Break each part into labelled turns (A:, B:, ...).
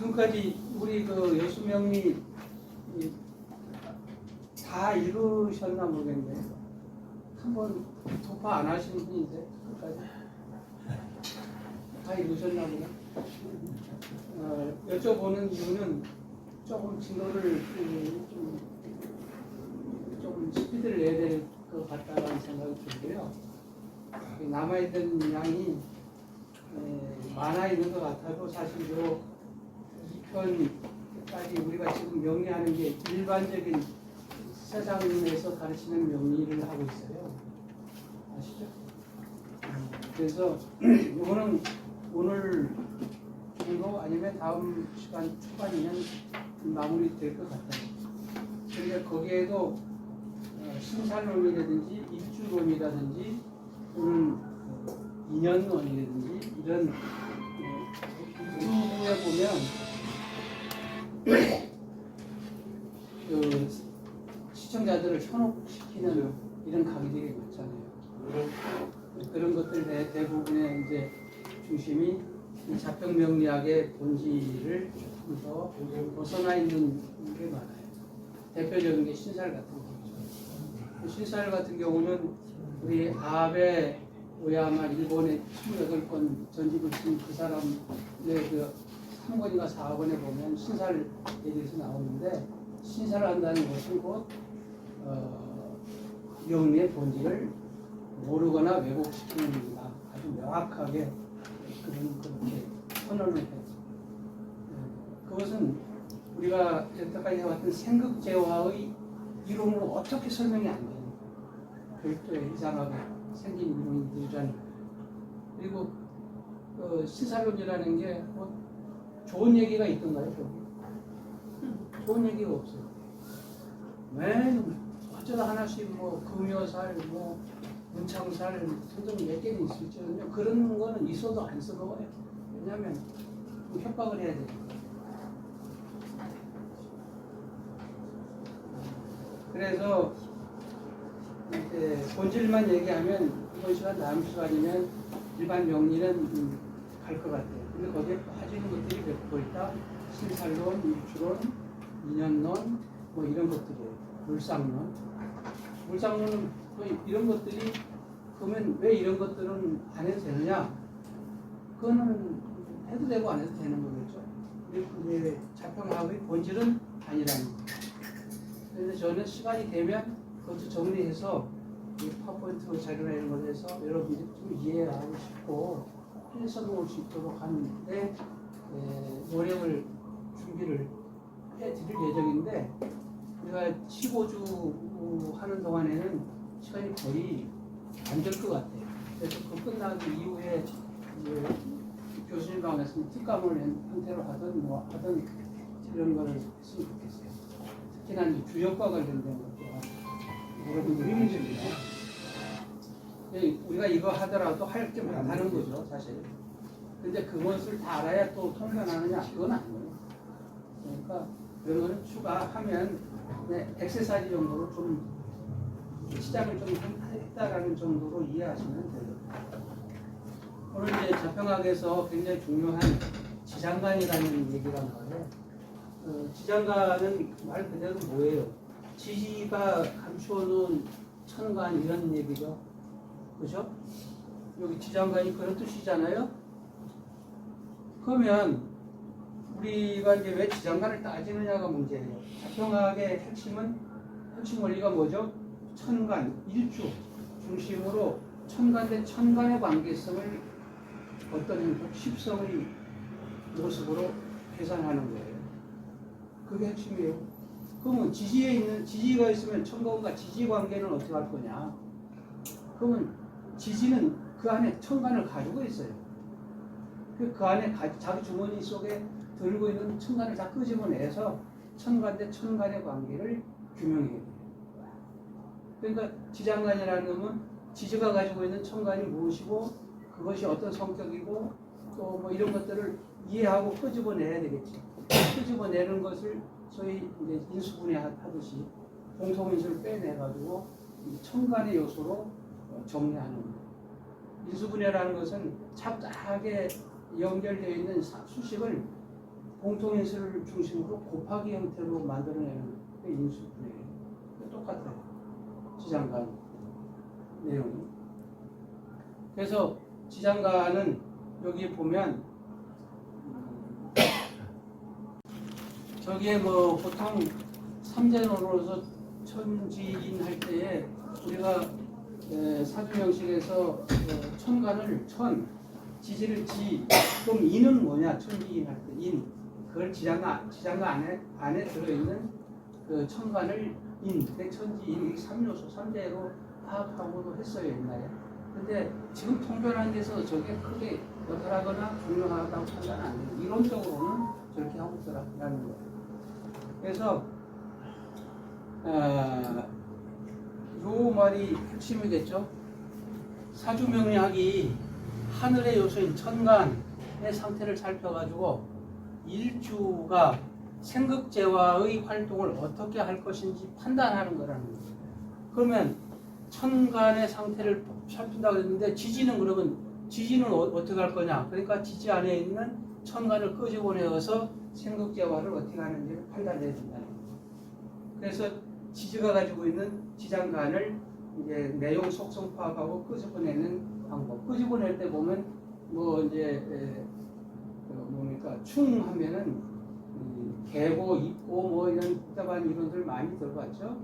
A: 지금까지 우리 그 여수명리 다 읽으셨나 모르겠네. 한번 도파 안 하시는 분인데 끝까지 다 읽으셨나 보네. 여쭤보는 이유는 조금 진도를 좀 스피드를 내야 될 것 같다는 생각이 들고요. 남아있는 양이 많아 있는 것 같아도 사실 요 2편까지 우리가 지금 명리하는 게 일반적인 세상에서 가르치는 명리를 하고 있어요. 아시죠? 그래서 이거는 오늘 정도 아니면 다음 시간 초반이면 마무리될 것 같아요. 그러니까 거기에도 신살론이라든지 일주론이라든지 또는 인연론이라든지 이런 부분에 보면 그 시청자들을 현혹시키는 이런 강의들이 많잖아요. 그런 것들 대부분의 이제 중심이 이 자평명리학의 본질을 조금 더 벗어나 있는 게 많아요. 대표적인 게 신살 같은 경우죠. 신살 같은 경우는 우리 아베 오야마 일본의 28권 전집을 쓴 그 사람의 그 3권인가 4권에 보면 신살에 대해서 나오는데, 신살을 한다는 것은 곧 명리의 본질을 모르거나 왜곡시키는 일이다. 아주 명확하게 그렇게 선언을 했죠. 그것은 우리가 여태까지 해왔던 생극재화의 이론으로 어떻게 설명이 안 되는 거예요. 별도의 이상하게 생긴 이론이 되잖아요. 그리고 시사론이라는 게 뭐 좋은 얘기가 있던가요? 저기 좋은 얘기가 없어요. 맨 어쩌다 하나씩 뭐 금요살, 뭐 문창살 등등 몇 개는 있을지는요. 그런 거는 있어도 안 써먹어요. 왜냐하면 협박을 해야 돼요. 그래서 본질만 얘기하면 이번 시간 다음 시간이면 일반 명리는 갈 것 같아요. 근데 거기에 빠지는 것들이 몇 개 있다. 신살론, 일주론, 인연론 뭐 이런 것들이에요. 물상론. 물상론은 거의 이런 것들이 그러면 왜 이런 것들은 안 해도 되느냐? 그거는 해도 되고 안 해도 되는 거겠죠. 이제 자평학의 본질은 아니라는 거예요. 그래서 저는 시간이 되면 그것도 정리해서 이 파워포인트 자료나 이런 걸 해서 여러분들이 좀 이해하고 싶고 써놓을 수 있도록 하는데 노력을 준비를 해드릴 예정인데, 우리가 15주 하는 동안에는 시간이 거의 안 될 것 같아요. 그래서 그 끝난 이후에 교수님 방에서 특감을 형태로 하든 뭐 하든 이런 거를 했으면 좋겠어요. 특히나 이 주역과 관련된 것과 여러분들이 문제입니다. 우리가 이거 하더라도 할 게 많다는 거죠, 사실. 근데 그것을 다 알아야 또 통변하느냐? 그건 아니에요. 그러니까 그런 거는 추가하면 엑세사이즈 정도로 좀 시작을 좀 했다라는 정도로 이해하시면 돼요. 오늘 이제 자평학에서 굉장히 중요한 지장간이라는 얘기가 나와요. 지장간은 말 그대로 뭐예요? 지지가 감추어놓은 천간 이런 얘기죠. 그죠? 여기 지장간이 그런 뜻이잖아요. 그러면 우리가 이제 왜 지장간을 따지느냐가 문제예요. 자평학의 핵심 원리가 뭐죠? 천간, 일주 중심으로 천간 대 천간의 관계성을 어떤 행동, 십성의 모습으로 계산하는 거예요. 그게 핵심이에요. 그러면 지지가 있으면 천간과 지지 관계는 어떻게 할 거냐? 그러면 지지는 그 안에 천간을 가지고 있어요. 그 안에 자기 주머니 속에 들고 있는 천간을 다 끄집어내서 천간 대 천간의 관계를 규명해야 돼요. 그러니까 지장간이라는 놈은 지지가 가지고 있는 천간이 무엇이고 그것이 어떤 성격이고 또 뭐 이런 것들을 이해하고 끄집어내야 되겠지. 끄집어내는 것을 소위 이제 인수분해 하듯이 공통인수를 빼내가지고 천간의 요소로 정리하는 거예요. 인수분해라는 것은 착착하게 연결되어 있는 수식을 공통인수를 중심으로 곱하기 형태로 만들어내는 게 인수분해예요. 똑같아요. 지장간 내용이. 그래서 지장간은 여기 보면 저기에 뭐 보통 삼재론으로서 천지인 할 때에 우리가 사주명식에서 천간을 지지를 지, 그럼 인은 뭐냐? 천지인 할 때 인. 그걸 지장간 안에 들어있는 그 천간을 인, 백천지인, 3요소, 3대로 파악하고도 했어요, 옛날에. 근데 지금 통변하는 데서 저게 크게 역할하거나 중요하다고 판단 안 해요. 이론적으로는 저렇게 하고 있더라라는 거예요. 그래서 요 말이 핵심이겠죠. 사주명리학이 하늘의 요소인 천간의 상태를 살펴가지고 일주가 생극제와의 활동을 어떻게 할 것인지 판단하는 거라는 거예요. 그러면 천간의 상태를 살핀다고 했는데 지지는 그러면 지지는 어떻게 할 거냐? 그러니까 지지 안에 있는 천간을 끄집어내어서 생극제화를 어떻게 하는지를 판단해야 된다. 그래서 지지가 가지고 있는 지장간을 이제 내용 속성 파악하고 끄집어내는 방법. 끄집어낼 때 보면 뭐 이제 뭡니까 충하면은 개고, 입고 뭐 이런 복잡한 이론들 많이 들어봤죠.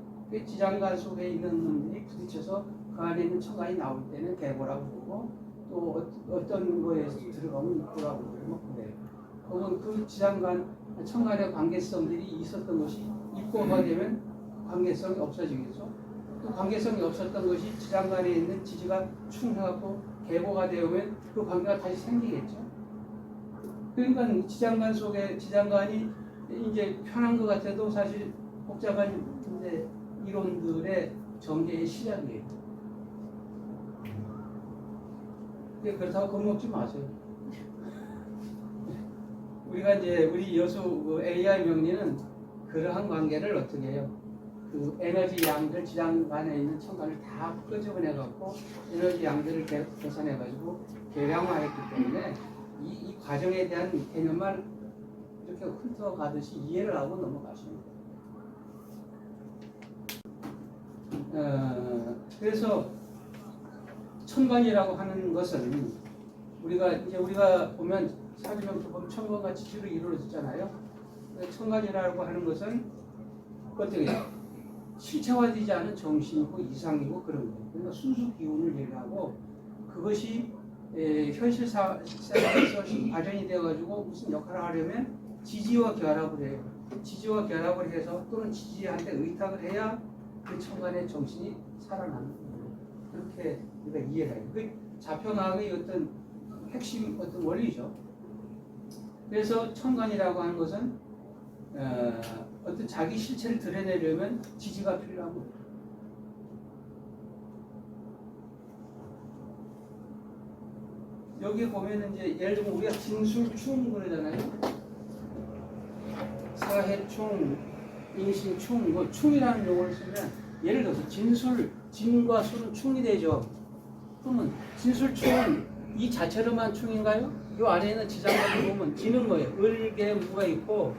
A: 지장간 속에 있는 놈들이 부딪혀서 그 안에 있는 천간이 나올 때는 개고라고 부르고 또 어떤 거에서 들어가면 입고라고 부르고 그래요. 그러면 그 지장간 천간의 관계성들이 있었던 것이 입고가 되면 관계성이 없어지겠죠. 또 관계성이 없었던 것이 지장간에 있는 지지가 충해갖고 개고가 되면 그 관계가 다시 생기겠죠. 그러니까 지장간 속에 지장간이 이제 편한 것 같아도 사실 복잡한 이제 이론들의 전개의 시작이에요. 그렇다고 겁먹지 마세요. 우리가 이제 우리 여수 AI 명리는 그러한 관계를 어떻게 해요? 그 에너지 양들 지장간에 있는 천간을 다 끄집어내 갖고 에너지 양들을 계산해 가지고 계량화했기 때문에 이 과정에 대한 개념만 이렇게 훑어가듯이 이해를 하고 넘어가시면 돼요. 그래서 천간이라고 하는 것은 우리가 보면 사주명도 보면 천간과 지지로 이루어졌잖아요. 천간이라고 하는 것은 어떻게 실체화되지 않은 정신이고 이상이고 그런 거예요. 그러니까 순수 기운을 얘기하고 그것이 현실 생활에서 발현이 되어가지고 무슨 역할을 하려면 지지와 결합을 해요. 지지와 결합을 해서 또는 지지한테 의탁을 해야 그 천간의 정신이 살아나는 거예요. 그렇게 우리가 이해를 해요. 그 자평학의 어떤 핵심 어떤 원리죠. 그래서 천간이라고 하는 것은 어떤 자기 실체를 드러내려면 지지가 필요하고 여기 보면은 이제 예를 들면 우리가 진술충 그러잖아요. 사해충, 인신충, 뭐 충이라는 용어를 쓰면 예를 들어서 진과 수는 충이 되죠. 그러면 진술충은 이 자체로만 충인가요? 이 안에 있는 지장간을 보면 진은 뭐예요? 을계무가 있고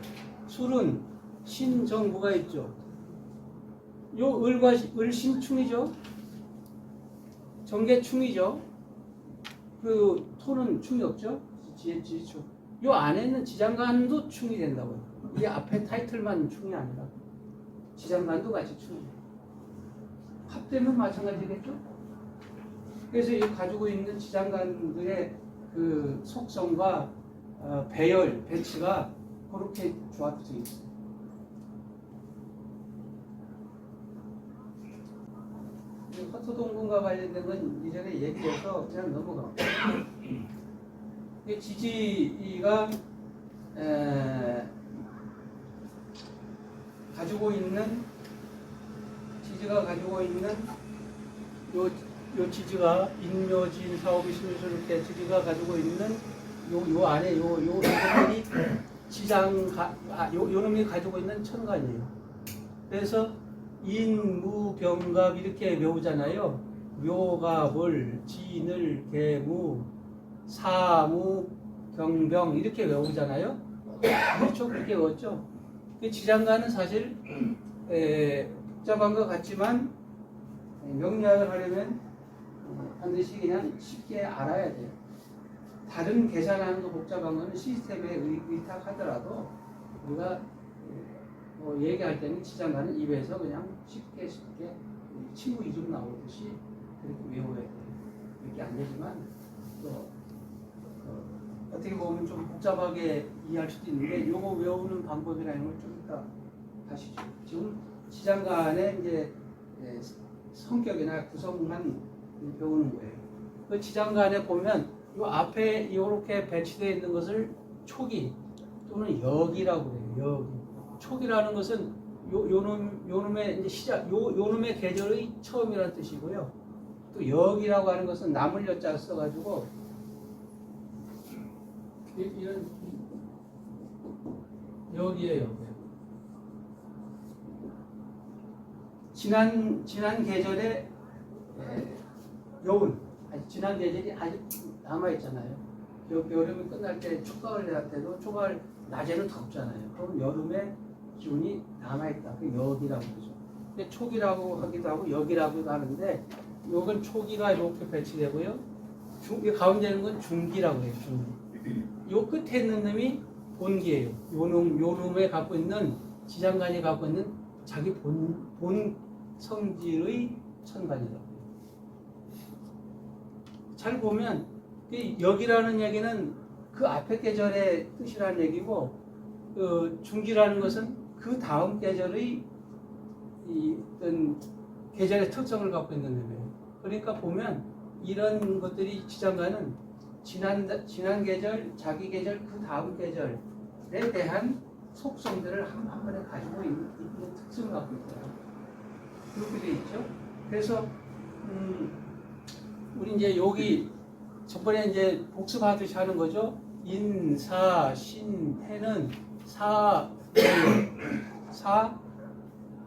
A: 술은 신정무가 있죠. 요 을과 을신충이죠. 정계충이죠. 그 토는 충이 없죠. 지지충. 요 안에 있는 지장간도 충이 된다고요. 이 앞에 타이틀만 충이 아니라 지장간도 같이 충이. 합되면 마찬가지겠죠. 그래서 이 가지고 있는 지장간들의 그 속성과 배열, 배치가 그렇게 조합되어 있어요. 허토동군과 관련된 건 이전에 얘기해서 그냥 넘어갑니다. 지지가 가지고 있는 요 지지가 인묘진 사오비 신유수 이렇게 지지가 가지고 있는 요 안에 요 놈이 요 놈이 가지고 있는 천간이에요. 그래서 인무병갑 이렇게 배우잖아요. 묘갑을 진을 개무 사무 경병 이렇게 외우잖아요. 그렇죠. 그렇게 외웠죠. 그 지장간은 사실 복잡한 것 같지만 명리학을 하려면 반드시 그냥 쉽게 알아야 돼요. 다른 계산하는 거 복잡한 거는 시스템에 의탁하더라도 우리가 뭐 얘기할 때는 지장간은 입에서 그냥 쉽게 친구 이름 나오듯이 그렇게 외워야 돼요. 이렇게 안 되지만 또 어떻게 보면 좀 복잡하게 이해할 수도 있는데 요거 외우는 방법이라는 걸 좀 이따 다시 지금 지장간의 이제 성격이나 구성만 배우는 거예요. 그 지장간에 보면 요 앞에 이렇게 배치되어 있는 것을 초기 또는 역이라고 그래요. 역. 초기라는 것은 요놈의 이제 시작, 요놈의 계절의 처음이라는 뜻이고요. 또 역이라고 하는 것은 나물 여자 써가지고 이런 역이에요. 지난 계절에 여운, 지난 계절이 아직 남아 있잖아요. 여름이 끝날 때 초가을 날 때도 초가을 낮에는 덥잖아요. 그럼 여름에 기운이 남아 있다. 그 역이라고 그러죠. 근데 촉이라고 하기도 하고 역이라고도 하는데 요건 초기가 이렇게 배치되고요. 이 가운데 있는 건 중기라고 해요. 중기. 요 끝에 있는 놈이 본기예요. 요놈에 갖고 있는 지장간이 갖고 있는 자기 본 성질의 천간이라고 해요. 잘 보면 역이라는 얘기는 그 앞에 계절의 뜻이라는 얘기고 그 중기라는 것은 그 다음 계절의 어떤 계절의 특성을 갖고 있는 놈이에요. 그러니까 보면 이런 것들이 지장간은 지난 계절, 자기 계절, 그 다음 계절에 대한 속성들을 한 번에 가지고 있는 특성을 갖고 있어요. 그렇게 돼 있죠. 그래서 우리 이제 여기 저번에 이제 복습하듯이 하는 거죠. 인, 사, 신, 해는 사,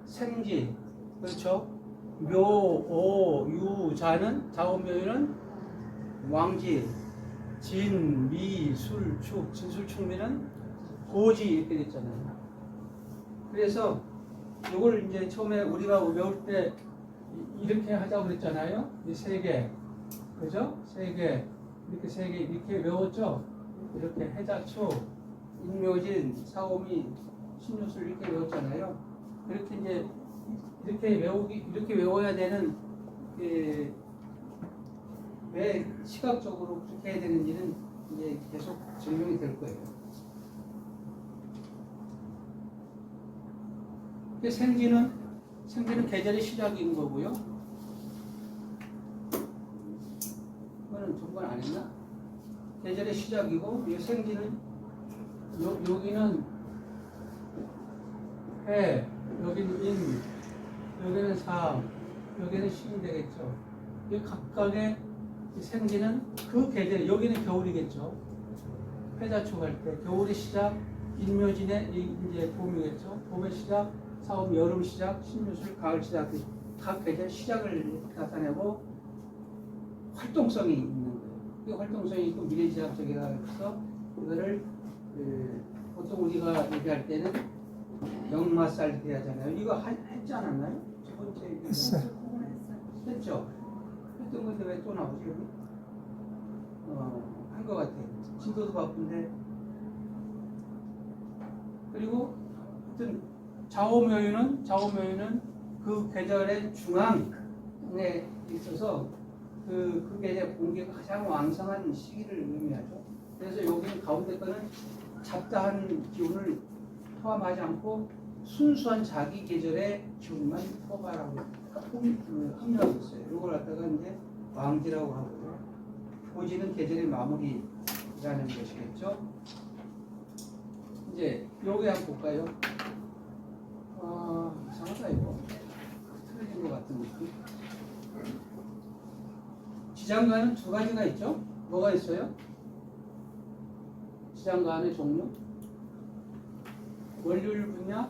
A: 생지, 그렇죠. 묘, 오, 유, 자는 자오묘유는 왕지, 진, 미, 술, 축, 진술축미는 고지 이렇게 됐잖아요. 그래서 이걸 이제 처음에 우리가 외울 때 이렇게 하자고 그랬잖아요. 이 세 개, 그죠? 세 개, 이렇게 세 개 이렇게 외웠죠. 이렇게 해자초, 인묘진, 사오미, 신유술 이렇게 외웠잖아요. 그렇게 이제 이렇게 외워야 되는 왜 시각적으로 그렇게 해야 되는지는 이제 계속 증명이 될 거예요. 생지는 계절의 시작인 거고요. 이거는 정말 안 했나? 계절의 시작이고 이 생지는 여기는 해, 여기는 인, 여기는 사, 여기는 신이 되겠죠. 이 각각의 생지는 그 계절, 여기는 겨울이겠죠. 회자축할 때 겨울의 시작, 인묘진의 이제 봄이겠죠. 봄의 시작, 사움 여름 시작, 신유술 가을 시작, 각 계절 시작을 나타내고 활동성이 있는 거예요. 이 활동성이 있고 미래지향적이라 해서 이거를 보통 우리가 얘기할 때는 역마살기 하잖아요. 이거 했지 않았나요? 첫 번째 했죠. 했던 건데 왜 또 나오지 여기? 한 것 같아요. 진도도 바쁜데. 그리고 하여튼 좌우묘유는 그 계절의 중앙에 있어서 그 계절 공기가 가장 왕성한 시기를 의미하죠. 그래서 여기는 가운데 거는 잡다한 기운을 포함하지 않고 순수한 자기 계절의 기운만 포함하라고 합류하고 있어요. 이걸 갖다가 이제 왕지라고 하고요. 고지는 계절의 마무리라는 것이겠죠. 이제 여기 한번 볼까요? 이상하다 이거. 틀어진 것 같은 느낌. 지장간은 두 가지가 있죠. 뭐가 있어요? 지장간의 종류. 원률 분야,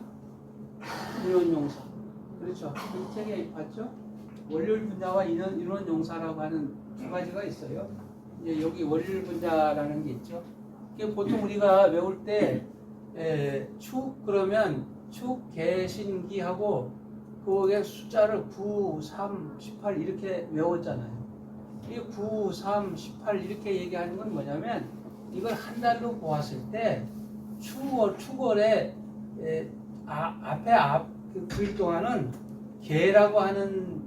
A: 인원용사. 그렇죠. 이 책에 봤죠? 원률 분야와 인원용사라고 하는 두 가지가 있어요. 이제 여기 원률 분야라는 게 있죠. 이게 보통 우리가 외울 때 축 그러면 축 개신기하고 그게 숫자를 9, 3, 18 이렇게 외웠잖아요. 이 9, 3, 18 이렇게 얘기하는 건 뭐냐면 이걸 한 달로 보았을 때 축월에 앞에 그 글 동안은 개라고 하는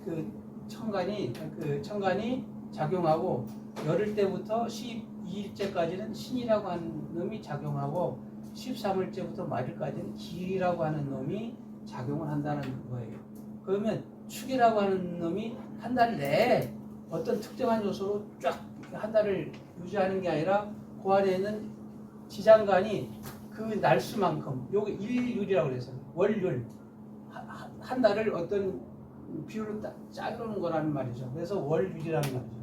A: 그 천간이 작용하고 열흘 때부터 12일째까지는 신이라고 하는 놈이 작용하고 13일째부터 말일까지는 길이라고 하는 놈이 작용을 한다는 거예요. 그러면 축이라고 하는 놈이 한 달 내에 어떤 특정한 요소로 쫙 한 달을 유지하는 게 아니라 그 안에 있는 지장간이 그 날수만큼 요게 일율이라고 그래서 월율 한 달을 어떤 비율로 짜놓은 거라는 말이죠. 그래서 월율이라는 말이죠.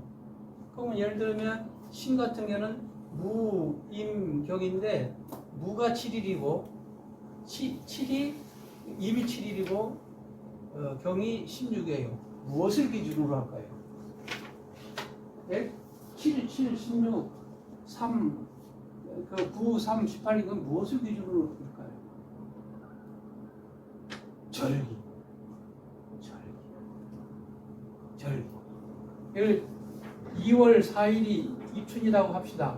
A: 그러면 예를 들면 신 같은 경우는 무임경인데 무가 7일이고 7이 임이 7일이고 경이 16이에요. 무엇을 기준으로 할까요? 7, 7, 16, 3, 9, 3, 18 이건 무엇을 기준으로 할까요? 절기. 2월 4일이 입춘이라고 합시다.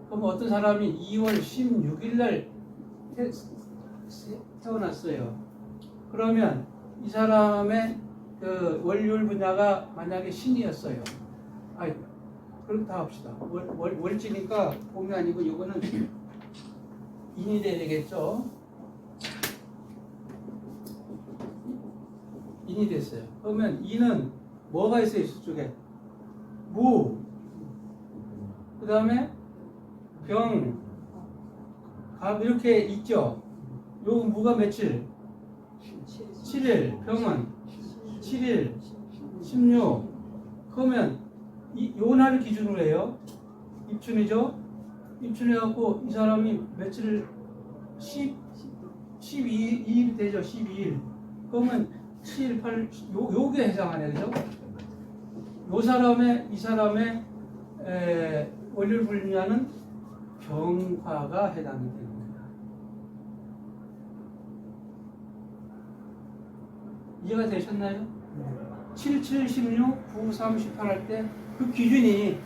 A: 그럼 어떤 사람이 2월 16일 날 태어났어요. 그러면 이 사람의 그 월요일 분야가 만약에 신이었어요. 그렇다 합시다. 월지니까 봄이 아니고 이거는 인이 돼야 되겠죠. 인이 됐어요. 그러면 인은 뭐가 있어요? 이쪽에 무, 그 다음에 병, 갑 이렇게 있죠. 요 무가 며칠? 7일, 병은 7일, 16. 그러면 요 날을 기준으로 해요. 입춘이죠. 입춘해갖고 이 사람이 며칠 12일 되죠. 12일. 그러면 7, 8, 요게 해당하네, 그죠? 이 사람의 월요일 분야는 병화가 해당이 되는 거예요. 이해가 되셨나요? 7, 7, 16, 9, 3, 18 할 때 그 기준이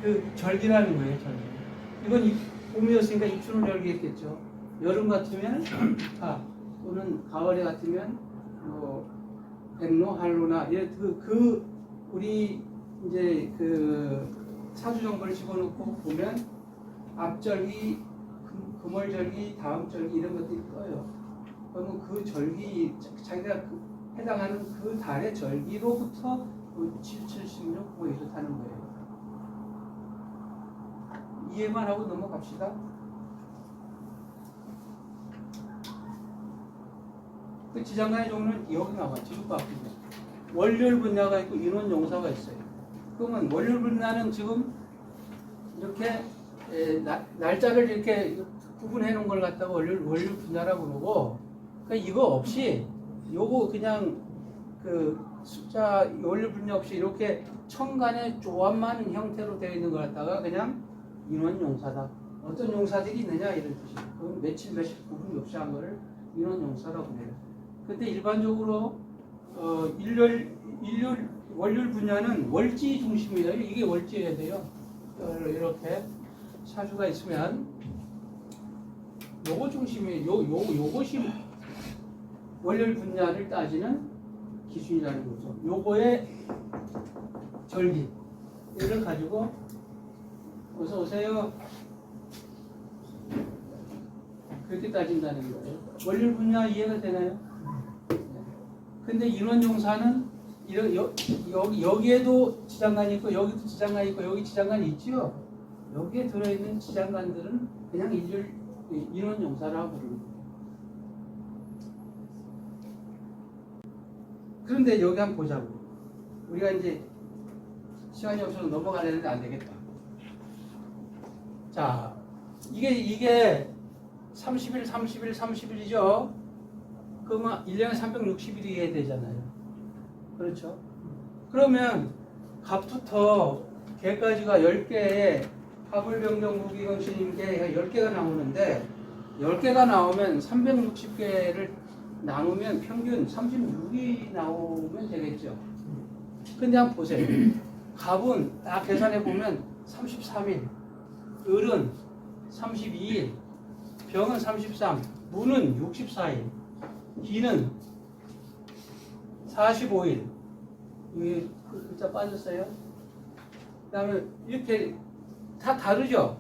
A: 그 절기라는 거예요, 절기. 이건 봄이었으니까 입춘을 절기했겠죠. 여름 같으면 또는 가을에 같으면 백로, 한로나 우리 이제 그 사주정보를 집어넣고 보면 앞절기, 금월절기, 다음절기 이런 것들이 떠요. 그러면 그 절기 자기가 해당하는 그 달의 절기로부터 7, 7, 16, 뭐 이렇다는 거예요. 이해만 하고 넘어갑시다. 그 지장간의 종류는 여기 나와 지금 바뀌고 월요일 분야가 있고 인원용사가 있어요. 그러면 월요일 분야는 지금 이렇게 날짜를 이렇게 구분해 놓은 걸 갖다가 월요일 분야라고 그러고 그러니까 이거 없이 요거 그냥 그 숫자 월요일 분야 없이 이렇게 천간에 조합만 형태로 되어 있는 걸 갖다가 그냥 인원용사다. 어떤 용사들이 있느냐 이런 뜻이에요. 그건 며칠 구분 없이 한 거를 인원용사라고 해요. 근데 일반적으로 월요일 분야는 월지 중심이에요. 이게 월지여야 돼요. 이렇게 사주가 있으면 요거 중심이에요. 요것이 월요일 분야를 따지는 기준이라는 거죠. 요거의 절기를 가지고 어서 오세요. 그렇게 따진다는 거예요. 월요일 분야 이해가 되나요? 근데 인원용사는 여기에도 지장간이 있고 여기도 지장간이 있고 여기 지장간이 있죠. 여기에 들어있는 지장간들은 그냥 인원용사라고 부르는 거예요. 그런데 여기 한번 보자고. 우리가 이제 시간이 없어서 넘어가려는데 안 되겠다. 자, 이게 30일, 30일, 30일이죠. 그러면 1년에 360일이 해야 되잖아요. 그렇죠? 그러면 갑부터 개까지가 10개의 하불병정 무기경신 게 10개가 나오는데 10개가 나오면 360개를 나누면 평균 36이 나오면 되겠죠. 근데 한번 보세요. 갑은 딱 계산해 보면 33일, 을은 32일, 병은 33, 무는 64일, 기는 45일. 이게 글자 빠졌어요? 그 다음에 이렇게 다 다르죠?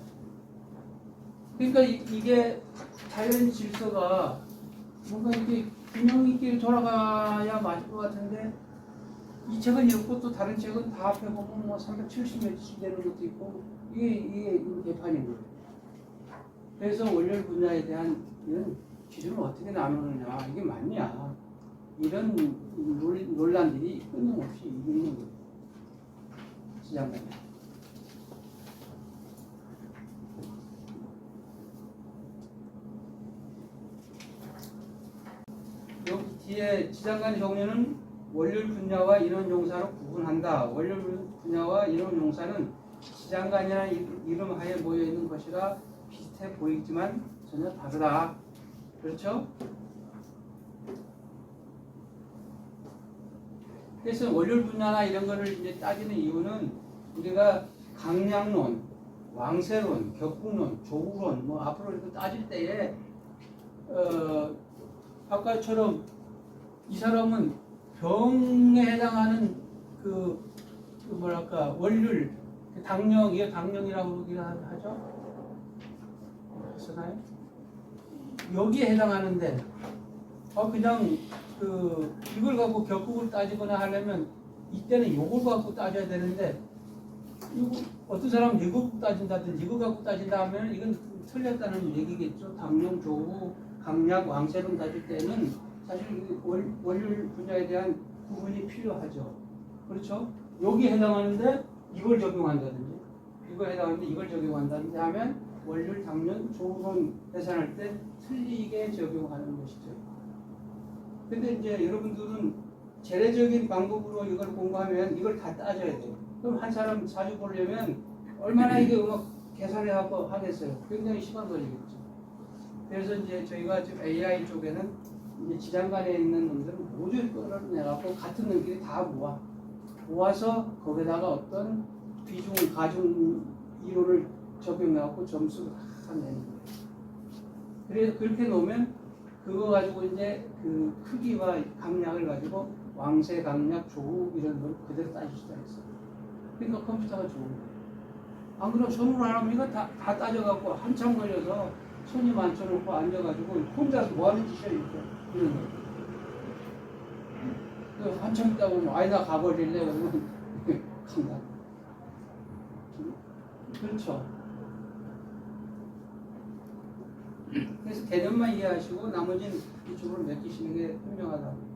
A: 그러니까 이게 자연 질서가 뭔가 이렇게 균형 있게 돌아가야 맞을 것 같은데 이 책은 이렇고 또 다른 책은 다 앞에 보면 뭐 370몇씩 되는 것도 있고 이게 개판인 거예요. 그래서 원료 분야에 대한 이런 기준을 어떻게 나누느냐 이게 맞냐 이런 논란들이 끊임없이 있는 거예요. 시장관님. 여기 뒤에 지장간 정리는 원률 분야와 인원 용사로 구분한다. 원률 분야와 인원 용사는 지장간이라는 이름하에 모여 있는 것이라 비슷해 보이지만 전혀 다르다. 그렇죠? 그래서 원률 분야나 이런 거를 이제 따지는 이유는 우리가 강량론, 왕세론, 격국론, 조국론 뭐 앞으로 이렇게 따질 때에 아까처럼 이 사람은 병에 해당하는 그 뭐랄까 원률 당령 이게 당령이라고 그러긴 하죠. 쓰나요? 여기에 해당하는데 그냥 이걸 갖고 격국을 따지거나 하려면 이때는 요걸 갖고 따져야 되는데 이거 어떤 사람은 이거 따진다든지 이거 갖고 따진다 하면 이건 틀렸다는 얘기겠죠. 당령, 조국, 강약, 왕세론 따질 때는 사실 원률 분야에 대한 구분이 필요하죠. 그렇죠? 여기에 해당하는데 이걸 적용한다든지 이거에 해당하는데 이걸 적용한다든지 하면 원률, 당령, 조국론 계산할 때 틀리게 적용하는 것이죠. 근데 이제 여러분들은 재래적인 방법으로 이걸 공부하면 이걸 다 따져야 돼요. 그럼 한 사람 자주 보려면 얼마나 이게 음악 계산해 하고 하겠어요. 굉장히 시간 걸리겠죠. 그래서 이제 저희가 지금 AI 쪽에는 이제 지장간에 있는 놈들은 모두 끌어내갖고 같은 놈들이 다 모아서 거기다가 어떤 비중, 가중 이론을 적용해갖고 점수를 다 내는 거예요. 그래서 그렇게 놓으면 그거 가지고 이제 그 크기와 강약을 가지고 왕세, 강약, 조국 이런 걸 그대로 따질 수가 있어요. 그러니까 컴퓨터가 좋은 거예요. 안 그러면 손으로 안 하면 이거 다 따져갖고 한참 걸려서 손이 많쳐놓고 앉아가지고 혼자서 뭐 하는 짓이야 이렇게 이런 거. 한참 있다 보면 아이 나 가버릴래 그러면 간다. 그렇죠. 그래서 개념만 이해하시고 나머지는 이쪽으로 맡기시는 게 현명하다.